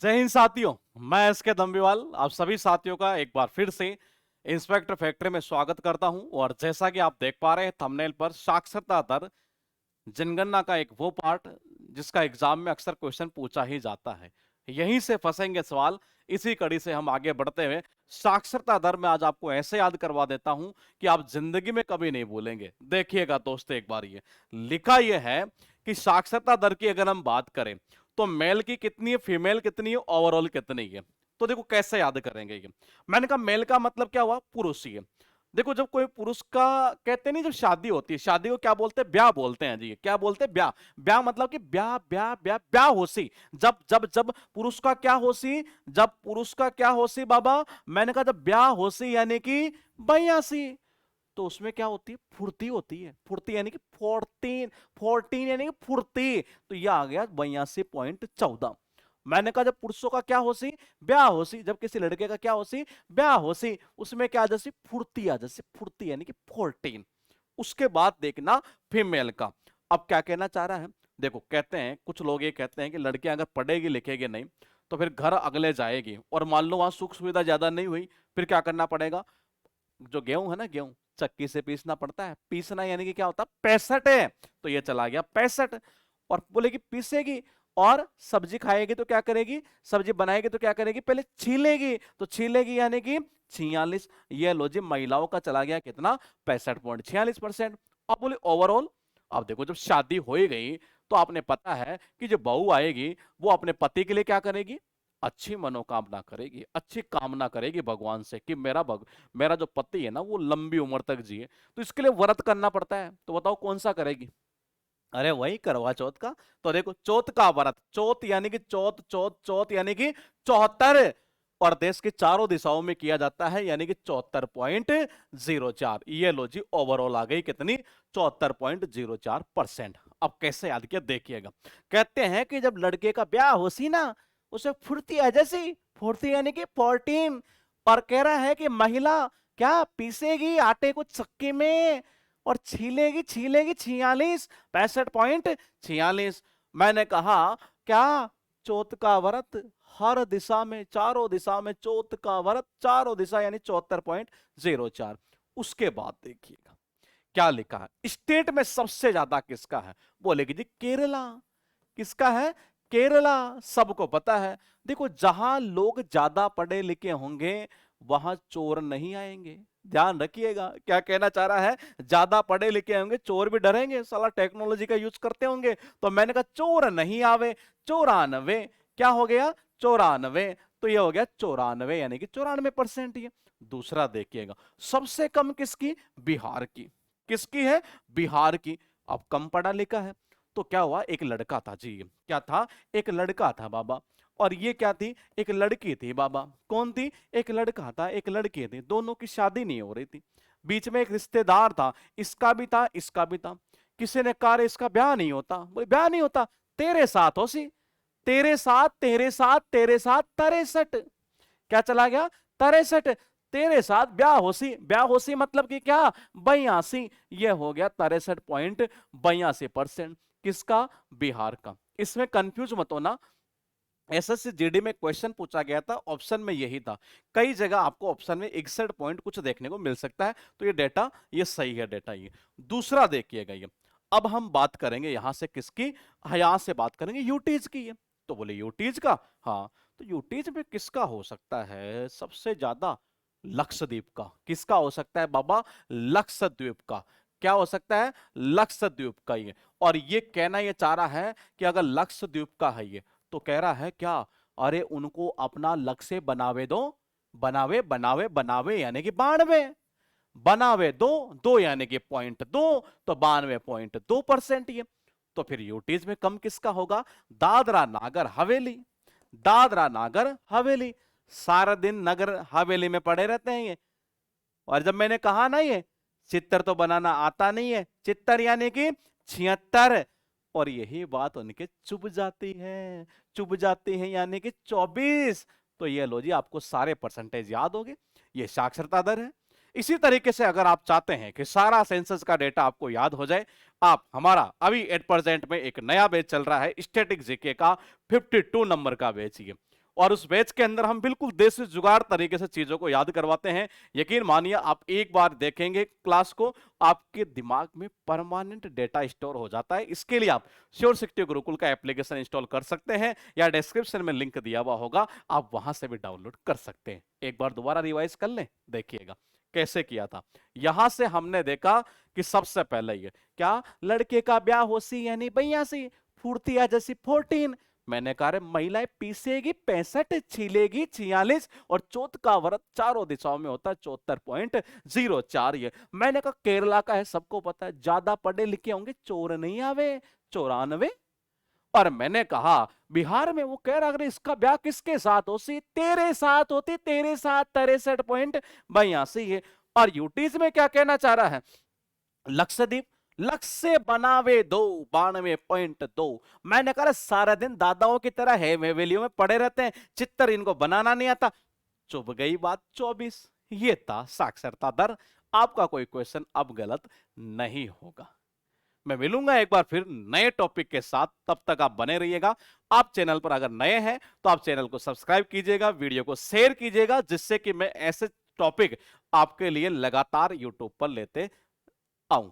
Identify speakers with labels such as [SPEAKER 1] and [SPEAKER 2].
[SPEAKER 1] जय हिंद साथियों, मैं एसके दम्बीवाल आप सभी साथियों का एक बार फिर से इंस्पेक्टर फैक्ट्री में स्वागत करता हूं। और जैसा कि आप देख पा रहे हैं थंबनेल पर, साक्षरता दर जनगणना का एक वो पार्ट जिसका एग्जाम में अक्सर क्वेश्चन पूछा ही जाता है। यहीं से फंसेंगे सवाल। इसी कड़ी से हम आगे बढ़ते हुए साक्षरता दर में आज आपको ऐसे याद करवा देता हूं कि आप जिंदगी में कभी नहीं भूलेंगे। देखिएगा दोस्तों, एक बार ये लिखा ये है कि साक्षरता दर की अगर हम बात करें तो मेल की कितनी है, फीमेल कितनी है, ओवरऑल कितनी है। तो देखो कैसे याद करेंगे ये। मैंने कहा मेल का मतलब क्या हुआ, पुरुष ही है। देखो जब कोई पुरुष का कहते नहीं, जब शादी होती है, शादी को क्या बोलते हैं, ब्याह बोलते हैं जी। क्या बोलते हैं, ब्याह। ब्याह मतलब कि ब्याह ब्याह ब्याह ब्याह होसी। जब जब जब पुरुष का क्या होसी, जब पुरुष का क्या होसी बाबा, मैंने कहा जब ब्याह होसी यानी कि बयासी। तो उसमें क्या होती है, फुर्ती होती है। फुर्ती यानी कि 14 यानी कि फुर्ती। तो यह आ गया 82.14। मैंने कहा जब पुरुषों का क्या होसी, ब्याह होसी। जब किसी लड़के का क्या होसी, ब्याह होसी, उसमें क्या जैसी फुर्ती आ, जैसे फुर्ती यानी कि 14। उसके बाद देखना फीमेल का। अब क्या कहना चाह रहा है, देखो कहते हैं कुछ लोग ये कहते हैं कि लड़कियां अगर पढ़ेगी लिखेगी नहीं तो फिर घर अगले जाएगी, और मान लो वहां सुख सुविधा ज्यादा नहीं हुई, फिर क्या करना पड़ेगा। जो गेहूं है ना, गेहूं चक्की से पीसना पड़ता है। पीसना यानी कि क्या होता है, 65 है। तो ये चला गया 65। और बोले कि पीसेगी और सब्जी खाएगी तो क्या करेगी, सब्जी बनाएगी तो क्या करेगी, पहले छीलेगी। तो छीलेगी यानी कि 46। ये लो जी, महिलाओं का चला गया कितना, 65.46%। अब बोले ओवरऑल। अब देखो जब शादी हो ही गई तो आपने पता है कि जो बहू आएगी वो अपने पति के लिए क्या करेगी, अच्छी मनोकामना करेगी, अच्छी कामना करेगी भगवान से कि मेरा जो पति है ना वो लंबी उम्र तक जिए। तो इसके लिए व्रत करना पड़ता है। तो बताओ कौन सा करेगी, अरे वही करवा चौथ का। तो देखो चौथ का व्रत, चौथ यानी कि चौथ चौथ चौथ यानी कि 74। और देश की चारों दिशाओं में किया जाता है यानी कि 74.04। ये लो जी, ओवरऑल आ गई कितनी, 74.04%। अब कैसे याद किया देखिएगा। कहते हैं कि जब लड़के का ब्याह होसी ना, उसे फुर्ती आ जैसी, फुर्ती यानी कि 14। और कह रहा है कि महिला क्या पीसेगी आटे को चक्की में और छीलेगी छीलेगी 46, 65.46। मैंने कहा क्या, चौथ का व्रत हर दिशा में, चारों दिशा में चौथ का व्रत, चारों दिशा यानी 74.04। उसके बाद देखिएगा क्या लिखा है, स्टेट में सबसे ज्यादा किसका है, बोलेगी जी केरला। किसका है, केरला। सबको पता है। देखो जहां लोग ज्यादा पढ़े लिखे होंगे वहां चोर नहीं आएंगे। ध्यान रखिएगा क्या कहना चाह रहा है, ज्यादा पढ़े लिखे होंगे चोर भी डरेंगे, साला टेक्नोलॉजी का यूज करते होंगे। तो मैंने कहा चोर नहीं आवे। 94, क्या हो गया, 94। तो ये हो गया 94 यानी कि 94%। ये दूसरा देखिएगा, सबसे कम किसकी, बिहार की। किसकी है, बिहार की। अब कम पढ़ा लिखा है तो क्या हुआ, एक लड़का था जी। क्या था, एक लड़का था बाबा। और ये क्या थी, एक लड़की थी बाबा। कौन थी, एक लड़का था एक लड़की थी, दोनों की शादी नहीं हो रही थी। बीच में एक रिश्तेदार था, इसका भी था इसका भी था। किसी ने कहा इसका ब्याह नहीं होता, बोले ब्याह नहीं होता, तेरे साथ हो सी, तेरे साथ तेरे साथ तेरे साथ 63। क्या चला गया, 63। तेरे साथ ब्याह होसी, ब्याह होसी मतलब कि क्या, 82। ये हो गया 63.82%। किसका, बिहार का। इसमें कंफ्यूज मत होना, एसएससी जीडी में क्वेश्चन पूछा गया था, ऑप्शन में यही था। कई जगह आपको ऑप्शन में 61 पॉइंट कुछ देखने को मिल सकता है। तो ये डेटा ये सही है, डेटा ये। दूसरा देखिएगा ये। अब हम बात करेंगे यहां से किसकी, यहां से बात करेंगे यूटीज की है। तो बोले यूटीज का, हाँ। तो यूटीज में किसका हो सकता है सबसे ज्यादा, लक्षद्वीप का। किसका हो सकता है बाबा, लक्षद्वीप का। क्या हो सकता है, लक्षद्वीप का ये। और ये कहना ये चाह रहा है कि अगर लक्षद्वीप का है ये, तो कह रहा है क्या, अरे उनको अपना लक्ष्य बनावे दो। बनावे बनावे बनावे यानी कि 92। बनावे दो, दो यानी कि .2, तो 92.2% ये। तो फिर यूटीज में कम किसका होगा, दादरा नागर हवेली। दादरा नागर हवेली। सारा दिन नगर हवेली में पड़े रहते हैं ये। और जब मैंने कहा ना ये चित्तर तो बनाना आता नहीं है, चित्तर यानी कि 76। और यही बात उनके चुभ जाती है, चुभ जाती है यानी कि 24। तो ये लो जी, आपको सारे परसेंटेज याद हो गए। ये साक्षरता दर है। इसी तरीके से अगर आप चाहते हैं कि सारा सेंसस का डेटा आपको याद हो जाए, आप हमारा अभी 8% में एक नया बैच चल रहा है स्टैटिक जीके का, 52 नंबर का बैच। ये और उस बैच के अंदर हम बिल्कुल देसी जुगाड़ तरीके से चीजों को याद करवाते हैं। यकीन मानिए आप एक बार देखेंगे क्लास को, आपके दिमाग में परमानेंट डेटा स्टोर हो जाता है। इसके लिए आप श्योर सिक्योर गुरुकुल का एप्लीकेशन इंस्टॉल कर सकते हैं या डिस्क्रिप्शन में लिंक दिया हुआ होगा, आप वहां से भी डाउनलोड कर सकते हैं। एक बार दोबारा रिवाइज कर लें, देखिएगा कैसे किया था। यहां से हमने देखा कि सबसे पहले ये क्या, लड़के का ब्याह होसी यानी बयासी, फुर्तिया जैसी 14। मैंने कहा महिलाएं पीसेगी 65, छीलेगी 46 और चौथ का व्रत चारों दिशाओं में होता है 74.04। ये मैंने कहा केरला का है, सबको पता है, ज्यादा पढ़े लिखे होंगे, चोर नहीं आवे 94। और मैंने कहा बिहार में वो कह रहा अगर इसका ब्याह किसके साथ होती, तेरे साथ होती, तेरे साथ 63.82 है। और यूटीज में क्या कहना चाह रहा है, लक्षद्वीप, लक्ष्य से बनावे 92.2। मैंने कहा सारा दिन दादाओं की तरह है हवेलियों में पड़े रहते हैं, चित्तर इनको बनाना नहीं आता। चुप गई बात 24। ये था साक्षरता दर। आपका कोई क्वेश्चन अब गलत नहीं होगा। मैं मिलूंगा एक बार फिर नए टॉपिक के साथ, तब तक आप बने रहिएगा। आप चैनल पर अगर नए हैं तो आप चैनल को सब्सक्राइब कीजिएगा, वीडियो को शेयर कीजिएगा, जिससे कि मैं ऐसे टॉपिक आपके लिए लगातार यूट्यूब पर लेते आऊं।